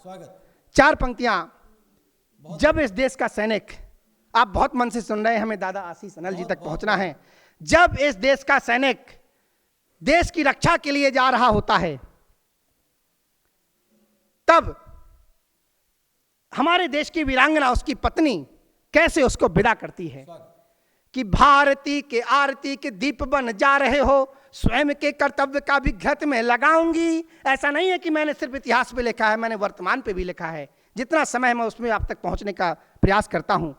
4 पंक्तियां। जब इस देश का सैनिक, आप बहुत मन से सुन रहे हैं, हमें दादा आशीष अनल जी तक पहुंचना है। जब इस देश का सैनिक देश की रक्षा के लिए जा रहा होता है, तब हमारे देश की वीरांगना, उसकी पत्नी कैसे उसको विदा करती है कि भारती के आरती के दीप बन जा रहे हो, स्वयं के कर्तव्य का भी घृत में लगाऊंगी। ऐसा नहीं है कि मैंने सिर्फ इतिहास पे लिखा है, मैंने वर्तमान पे भी लिखा है। जितना समय मैं उसमें आप तक पहुंचने का प्रयास करता हूं।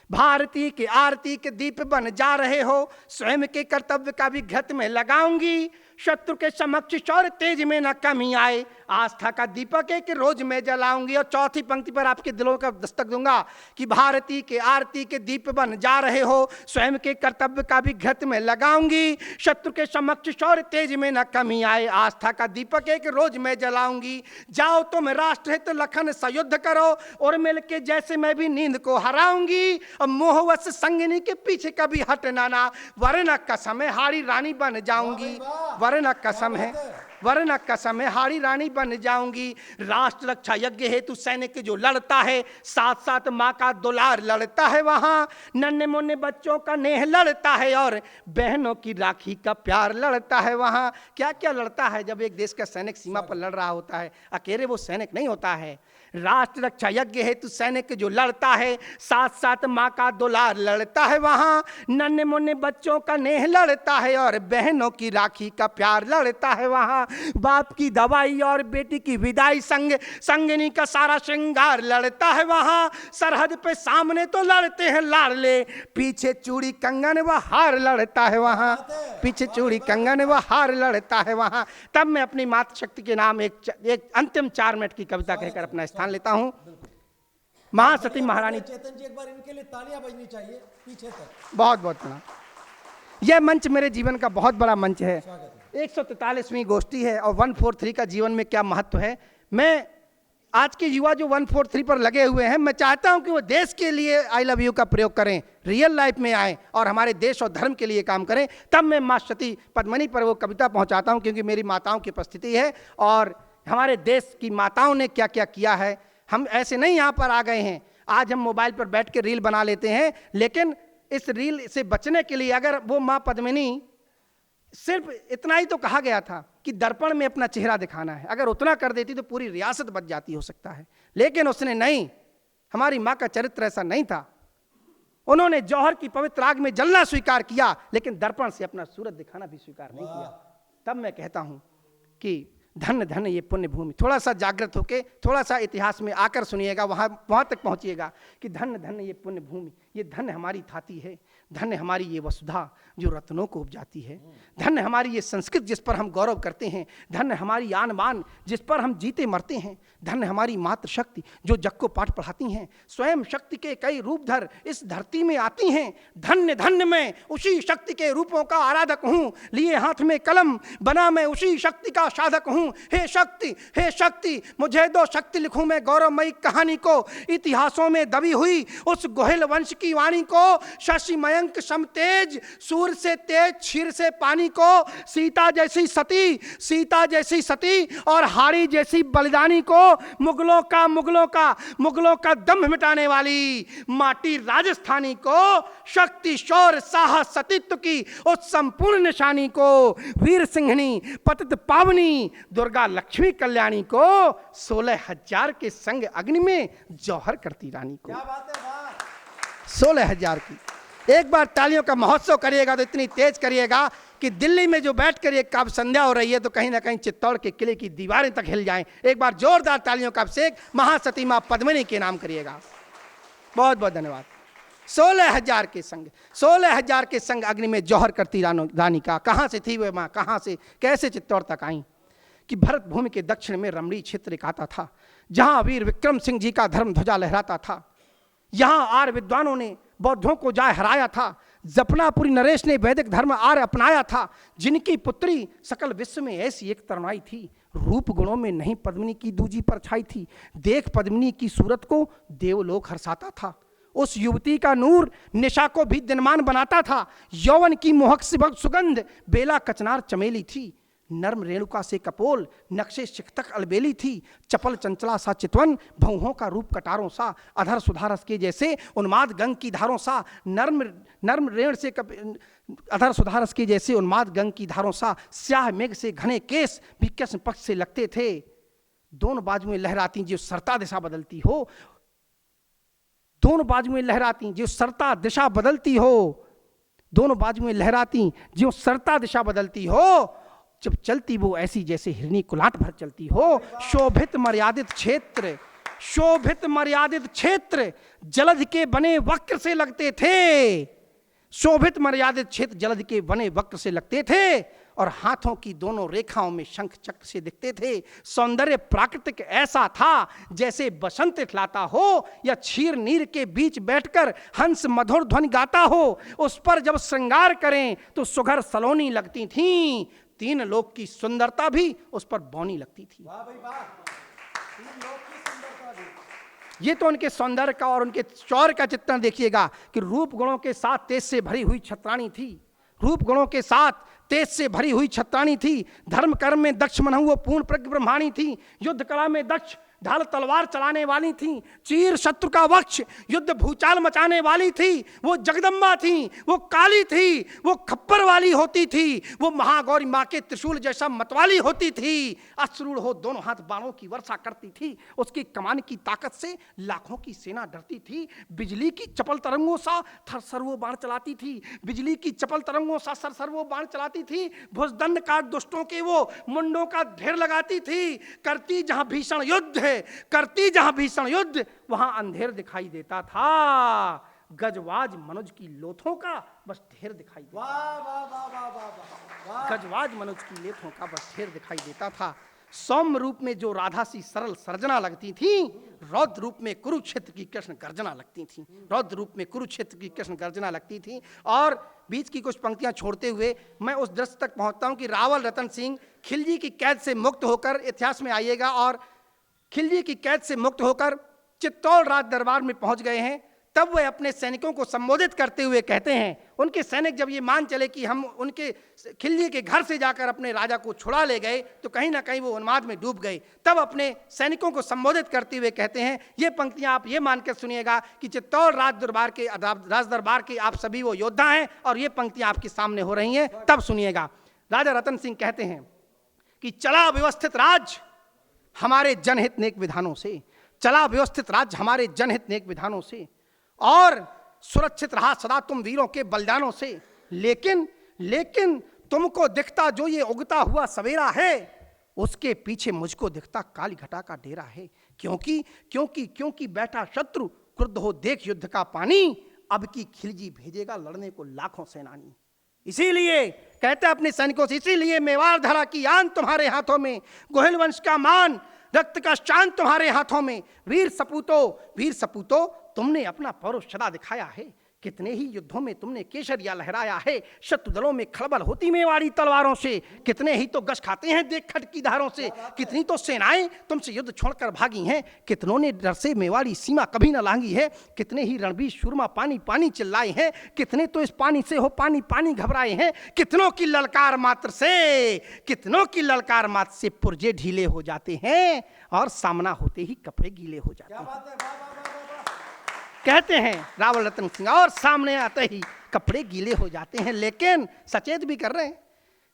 भारती के आरती के दीप बन जा रहे हो, स्वयं के कर्तव्य का भी घृत में लगाऊंगी। शत्रु के समक्ष शौर्य तेज में न कमी आए, आस्था का दीपक एक रोज में जलाऊंगी। और चौथी पंक्ति पर आपके दिलों का दस्तक दूंगा कि भारती के आरती के दीप बन जा रहे हो, स्वयं के कर्तव्य का भी घृत में लगाऊंगी। शत्रु के समक्ष शौर्य तेज में न कमी आए, आस्था का दीपक एक रोज में जलाऊंगी। जाओ तुम राष्ट्रहित लखन सयुद्ध करो, और मिलके जैसे मैं भी नींद को हराऊंगी। अब मोहवश संगिनी के पीछे कभी हटना ना, वरना कसम है हारी रानी बन जाऊंगी। वरना कसम है, वरना कसम है हारी रानी बन जाऊंगी। राष्ट्र रक्षा यज्ञ हेतु सैनिक जो लड़ता है, साथ साथ माँ का दुलार लड़ता है। वहां नन्हे मुन्ने बच्चों का नेह लड़ता है, और बहनों की राखी का प्यार लड़ता है। वहां क्या क्या लड़ता है जब एक देश का सैनिक सीमा पर लड़ रहा होता है। अकेले वो सैनिक नहीं होता है, राष्ट्र रक्षा यज्ञ हेतु सैनिक जो लड़ता है, साथ साथ माँ का दुलार लड़ता है। वहां नन्हे मुन्ने बच्चों का नेह लड़ता है, और बहनों की राखी का प्यार लड़ता है। वहां बाप की दवाई और बेटी की विदाई, संगिनी का सारा श्रृंगार लड़ता है। वहां सरहद पे सामने तो लड़ते हैं लाडले, पीछे चूड़ी कंगन व हार लड़ता है। वहां पीछे चूड़ी कंगन व हार लड़ता है। वहां तब मैं अपनी मातृशक्ति के नाम एक अंतिम 4 मिनट की कविता कहकर अपना स्थान लेता हूं। महासती महारानी। चेतन जी एक बार इनके लिए तालियां बजनी चाहिए पीछे तक। बहुत बहुत बड़ा यह मंच मेरे जीवन का बहुत बड़ा मंच है। 143वीं गोष्ठी है, और 143 का जीवन में क्या महत्व है। मैं आज के युवा जो 143 पर लगे हुए हैं, मैं चाहता हूं कि वो देश के लिए आई लव यू का प्रयोग करें, रियल लाइफ में आए और हमारे देश और धर्म के लिए काम करें। तब मैं मां सती पद्मिनी पर वो कविता पहुंचाता हूं, क्योंकि मेरी माताओं की उपस्थिति है और हमारे देश की माताओं ने क्या क्या किया है। हम ऐसे नहीं यहाँ पर आ गए हैं, आज हम मोबाइल पर बैठ के रील बना लेते हैं, लेकिन इस रील से बचने के लिए अगर वो माँ पद्मिनी, सिर्फ इतना ही तो कहा गया था कि दर्पण में अपना चेहरा दिखाना है, अगर उतना कर देती तो पूरी रियासत बच जाती हो सकता है, लेकिन उसने नहीं। हमारी माँ का चरित्र ऐसा नहीं था। उन्होंने जौहर की पवित्र आग में जलना स्वीकार किया, लेकिन दर्पण से अपना सूरत दिखाना भी स्वीकार नहीं किया। तब मैं कहता हूं कि धन्य धन्य ये पुण्य भूमि। थोड़ा सा जागृत होके, थोड़ा सा इतिहास में आकर सुनिएगा, वहां तक पहुंचिएगा कि धन्य धन्य ये पुण्य भूमि, ये धन्य हमारी थाती है, धन्य हमारी ये वसुधा जो रत्नों को उपजाती है, धन्य हमारी ये संस्कृत जिस पर हम गौरव करते हैं, धन्य हमारी आन बान जिस पर हम जीते मरते हैं, धन्य हमारी मातृशक्ति जो जग को पाठ पढ़ाती हैं। स्वयं शक्ति के कई रूपधर इस धरती में आती हैं। धन्य धन्य मैं उसी शक्ति के रूपों का आराधक हूँ, लिए हाथ में कलम बना मैं उसी शक्ति का साधक हूँ। हे शक्ति मुझे दो शक्ति लिखूं मैं गौरवमयी कहानी को, इतिहासों में दबी हुई उस गोहिल वंश की वाणी को। शशि मयंक समतेज, सूर से तेज, क्षीर से पानी को, सीता जैसी सती और हारी जैसी बलिदानी को, मुगलों का दम्भ मिटाने वाली माटी राजस्थानी को, शक्ति शौर्य साहस सतीत्व की उस संपूर्ण निशानी को, वीर सिंहनी पतित पावनी दुर्गा लक्ष्मी कल्याणी को, 16,000 के संग अग्नि में जौहर करती रानी को। क्या बात है, 16,000 की। एक बार तालियों का महोत्सव करिएगा तो इतनी तेज करिएगा कि दिल्ली में जो बैठ कर एक काव्य संध्या हो रही है तो कहीं ना कहीं चित्तौड़ के किले की दीवारें तक हिल जाएं। एक बार जोरदार तालियों का अभिषेक महासती मां पद्मिनी के नाम करिएगा। बहुत बहुत धन्यवाद। 16,000 के संग अग्नि में जौहर करती रानी का। कहां से थी वे मां, कहां से कैसे चित्तौड़ तक आई कि भरत भूमि के दक्षिण में रमणी क्षेत्र एक आता था, जहां वीर विक्रम सिंह जी का धर्म ध्वजा लहराता था। यहां आर्य विद्वानों ने बौद्धों को जाय हराया था। जपनापुरी नरेश ने वैदिक धर्म आर्य अपनाया था। जिनकी पुत्री सकल विश्व में ऐसी एक तरुणाई थी, रूप गुणों में नहीं पद्मिनी की दूजी परछाई थी। देख पद्मिनी की सूरत को देवलोक हर्षाता था। उस युवती का नूर निशा को भी दिनमान बनाता था। यौवन की मोहक सुगंध बेला कचनार चमेली थी। नर्म रेणुका से कपोल, नक्शे शिखतक अलबेली थी, चपल चंचला सा चितवन, भौहों का रूप कटारों सा, अधर सुधारस के जैसे उन्माद गंग की धारों सा, नर्म रेण से अधर सुधारस के जैसे उन्माद गंग की धारों सा, स्याह मेघ से घने केस भी कृष्ण पक्ष से लगते थे, दोनों बाजुएं लहराती जो सरता दिशा बदलती हो, दोनों बाजुएं लहराती जो सरता दिशा बदलती हो, दोनों बाजुएं लहराती जो सरता दिशा बदलती हो, जब चलती वो ऐसी जैसे हिरनी कुलाट भर चलती हो। शोभित मर्यादित क्षेत्र, शोभित मर्यादित क्षेत्र जलध के बने वक्र से लगते थे, शोभित मर्यादित क्षेत्र जलध के बने वक्र से लगते थे, और हाथों की दोनों रेखाओं में शंख चक्र से दिखते थे। सौंदर्य प्राकृतिक ऐसा था जैसे बसंत खिलाता हो या क्षीर नीर के बीच बैठकर हंस मधुर ध्वनि गाता हो। उस पर जब श्रृंगार करें तो सुघर सलोनी लगती थीं, तीन लोक की सुंदरता भी उस पर बौनी लगती थी। वाह भाई वाह, तीन लोक की सुंदरता भी। ये तो उनके सौंदर्य का और उनके शौर्य का चित्रण देखिएगा कि रूप गुणों के साथ तेज से भरी हुई छत्राणी थी, रूप गुणों के साथ तेज से भरी हुई छत्राणी थी, धर्म कर्म में दक्ष मनहु वो पूर्ण प्रज्ञ ब्रह्माणी थी, युद्ध कला में दक्ष ढाल तलवार चलाने वाली थी, चीर शत्रु का वक्ष युद्ध भूचाल मचाने वाली थी, वो जगदम्बा थी, वो काली थी, वो खप्पर वाली होती थी, वो महागौरी माँ के त्रिशूल जैसा मतवाली होती थी, अश्रूढ़ हो दोनों हाथ बाणों की वर्षा करती थी, उसकी कमान की ताकत से लाखों की सेना डरती थी, बिजली की चपल तरंगों सा थरसर वो बाण चलाती थी, बिजली की चपल तरंगों सा सरसर वो बाण चलाती थी, भुजदंड काट दुष्टों के वो मुंडों का ढेर लगाती थी, करती जहां भीषण युद्ध है, करती जहां भीषण युद्ध वहां अंधेर दिखाई देता था, गजवाज मनुज की लोथों का बस ढेर दिखाई देता, वाह वाह वाह वाह वाह वाह, गजवाज मनुज की लेथों का बस ढेर दिखाई देता था। सौम्य रूप में जो राधा सी सरल सर्जना लगती थी, रौद्र रूप में कुरुक्षेत्र की कृष्ण गर्जना लगती थी, रौद्र रूप में कुरुक्षेत्र की कृष्ण गर्जना लगती थी। और बीच की कुछ पंक्तियां छोड़ते हुए मैं उस दृश्य तक पहुंचता हूं कि रावल रतन सिंह खिलजी की कैद से मुक्त होकर, इतिहास में आइएगा, और खिलजी की कैद से मुक्त होकर चित्तौड़ राज दरबार में पहुंच गए हैं। तब वे अपने सैनिकों को संबोधित करते हुए कहते हैं, उनके सैनिक जब ये मान चले कि हम उनके खिलजी के घर से जाकर अपने राजा को छुड़ा ले गए तो कहीं ना कहीं वो उन्माद में डूब गए, तब अपने सैनिकों को संबोधित करते हुए कहते हैं, ये पंक्तियां आप ये मानकर सुनिएगा कि चित्तौड़ राज दरबार के आप सभी वो योद्धा हैं और ये पंक्तियां आपके सामने हो रही हैं, तब सुनिएगा। राजा रतन सिंह कहते हैं कि चला व्यवस्थित राज हमारे जनहित नेक विधानों से, चला व्यवस्थित राज्य हमारे जनहित नेक विधानों से, और सुरक्षित रहा सदा तुम वीरों के बलिदानों से, लेकिन तुमको दिखता जो ये उगता हुआ सवेरा है, उसके पीछे मुझको दिखता काली घटा का डेरा है, क्योंकि बैठा शत्रु क्रुद्ध हो देख युद्ध का पानी, अब की खिलजी भेजेगा लड़ने को लाखों सेनानी। इसीलिए कहते अपने सैनिकों से, इसीलिए मेवाड़ धरा की आन तुम्हारे हाथों में, गोहिल वंश का मान रक्त का शान तुम्हारे हाथों में, वीर सपूतो तुमने अपना पौरुष सदा दिखाया है, कितने ही युद्धों में तुमने केसरिया लहराया है, शत्रु दलों में खलबल होती मेवाड़ी तलवारों से, कितने ही तो गश खाते हैं देख खट की धारों से, कितनी तो सेनाएं तुमसे युद्ध छोड़कर भागी हैं, कितनों ने डर से मेवाड़ी सीमा कभी न लांगी है, कितने ही रणबीर शूरमा पानी पानी चिल्लाए हैं, कितने तो इस पानी से हो पानी पानी घबराए हैं, कितनों की ललकार मात्र से पुर्जे ढीले हो जाते हैं और सामना होते ही कपड़े गीले हो जाते हैं। कहते हैं रावल रतन सिंह, और सामने आते ही कपड़े गीले हो जाते हैं, लेकिन सचेत भी कर रहे हैं,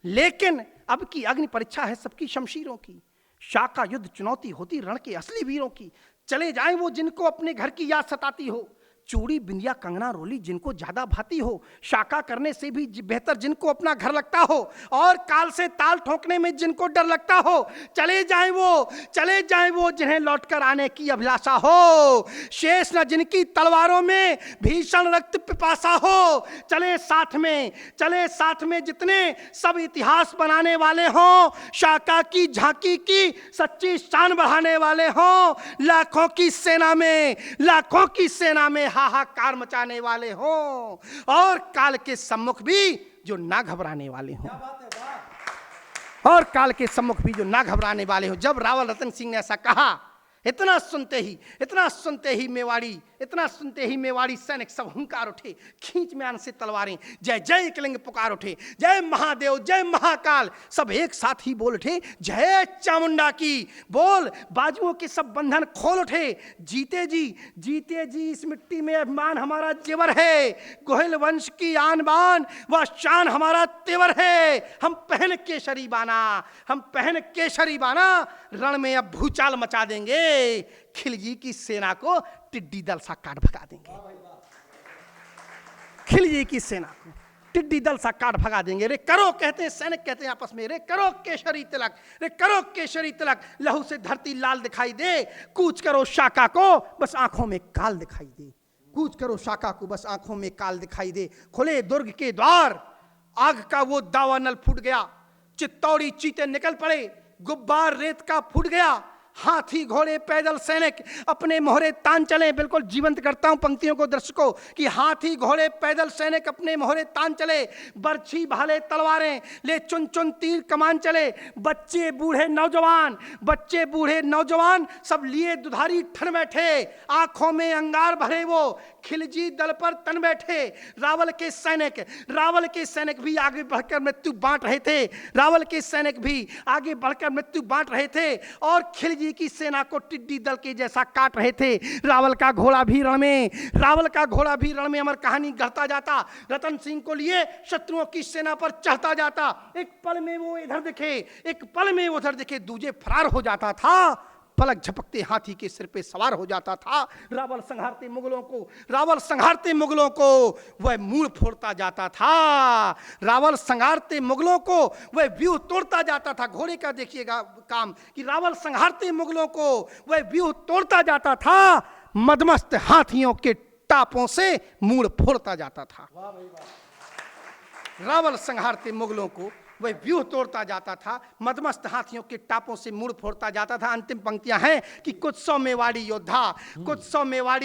लेकिन अब की अग्नि परीक्षा है सबकी शमशीरों की, शाका युद्ध चुनौती होती रण के असली वीरों की, चले जाएं वो जिनको अपने घर की याद सताती हो, चूड़ी बिंदिया कंगना रोली जिनको ज्यादा भाती हो, शाका करने से भी बेहतर जिनको अपना घर लगता हो, और काल से ताल ठोकने में जिनको डर लगता हो, चले जाएं वो जिन्हें लौटकर आने की अभिलाषा हो, शेष न जिनकी तलवारों में भीषण रक्त पिपासा हो, चले साथ में जितने सब इतिहास बनाने वाले हों, शाका की झांकी की सच्ची शान बढ़ाने वाले हों, लाखों की सेना में हाहाकार मचाने वाले हों, और काल के सम्मुख भी जो ना घबराने वाले हों, जब रावल रतन सिंह ने ऐसा कहा इतना सुनते ही मेवाड़ी सैनिक सब हुंकार उठे, खींच म्यान से तलवारें, जय जय एकलिंग पुकार उठे, जय महादेव जय महाकाल, सब एक साथ ही बोल उठे, जय चामुंडा की। बोल, बाजुओं के सब बंधन खोल उठे, जीते जी इस मिट्टी में अभिमान हमारा जेवर है, गोहिल वंश की आन बान व शान हमारा तेवर है। हम पहन केसरी बाना रण में अब भूचाल मचा देंगे, खिलजी की सेना को टिड्डी दल सा काट भगा देंगे, खिलजी की सेना को टिड्डी दल सा काट भगा देंगे। रे करो, कहते हैं सैनिक कहते हैं आपस में, रे करो केसरी तिलक, रे करो केसरी तिलक, लहू से धरती लाल दिखाई दे, कूच करो शाका को बस आंखों में काल दिखाई दे, कूच करो शाका को बस आंखों में काल दिखाई दे। खुले दुर्ग के द्वार, आग का वो दावानल फूट गया, चित्तौड़ी चीते निकल पड़े, गुब्बार रेत का फूट गया, हाथी घोड़े पैदल सैनिक अपने मोहरे तान चले। बिल्कुल जीवंत करता हूं पंक्तियों को दर्शकों कि हाथी घोड़े पैदल सैनिक अपने मोहरे तान चले, बर्छी भाले तलवारें ले चुन चुन तीर कमान चले, बच्चे बूढ़े नौजवान सब लिए दुधारी ठन बैठे, आंखों में अंगार भरे वो खिलजी दल पर तन बैठे। रावल के सैनिक भी आगे बढ़कर मृत्यु बांट रहे थे और खिलजी की सेना को टिड्डी दल के जैसा काट रहे थे। रावल का घोड़ा भी रण में अमर कहानी गढ़ता जाता, रतन सिंह को लिए शत्रुओं की सेना पर चढ़ता जाता। एक पल में वो इधर दिखे, एक पल में उधर दिखे, दूजे फरार हो जाता था, पलक झपकते हाथी के सिर पे सवार हो जाता था। रावल संहारते मुगलों को वह मूल फोड़ता जाता था, रावल संहारते मुगलों को वह व्यूह तोड़ता जाता था। घोड़े का देखिएगा काम कि रावल संहारते मुगलों को वह व्यूह तोड़ता जाता था, मदमस्त हाथियों के टापों से मूल फोड़ता जाता था। रावल संहारते मुगलों को वह व्यूह तोड़ता जाता था, मदमस्त हाथियों के टापों से मूड फोड़ता जाता था। अंतिम पंक्तियां हैं कि कुछ सौ मेवाड़ी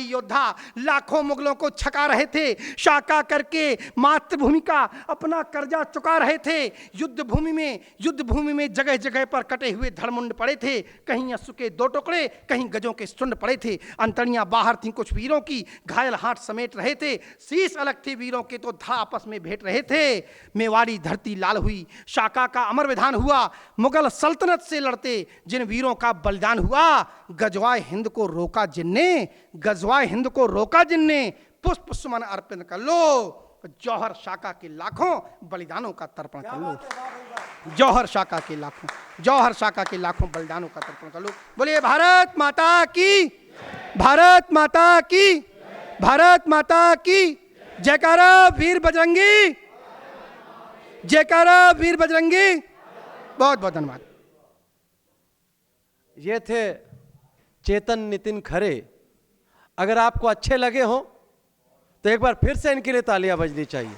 योद्धा लाखों मुगलों को छका रहे थे, शाका करके मातृभूमि का अपना कर्जा चुका रहे थे। युद्ध भूमि में जगह जगह पर कटे हुए धड़मुंड पड़े थे, कहीं अश्रु के 2 टुकड़े, कहीं गजों के सुंड पड़े थे। अंतड़ियां बाहर थीं कुछ वीरों की, घायल हाथ समेट रहे थे, शीश अलग थे वीरों के तो धड़ आपस में भेंट रहे थे। मेवाड़ी धरती लाल हुई, शाका का अमर विधान हुआ, मुगल सल्तनत से लड़ते जिन वीरों का बलिदान हुआ, गजवाए हिंद को रोका जिनने पुष्प सुमन अर्पित कर लो, जौहर शाका के लाखों बलिदानों का तर्पण कर लो, जौहर शाका के लाखों बलिदानों का तर्पण कर लो। बोलिए भारत माता की जयकारा वीर बजरंगी। बहुत बहुत धन्यवाद। ये थे चेतन नितिन खरे। अगर आपको अच्छे लगे हो तो एक बार फिर से इनके लिए तालियां बजनी चाहिए।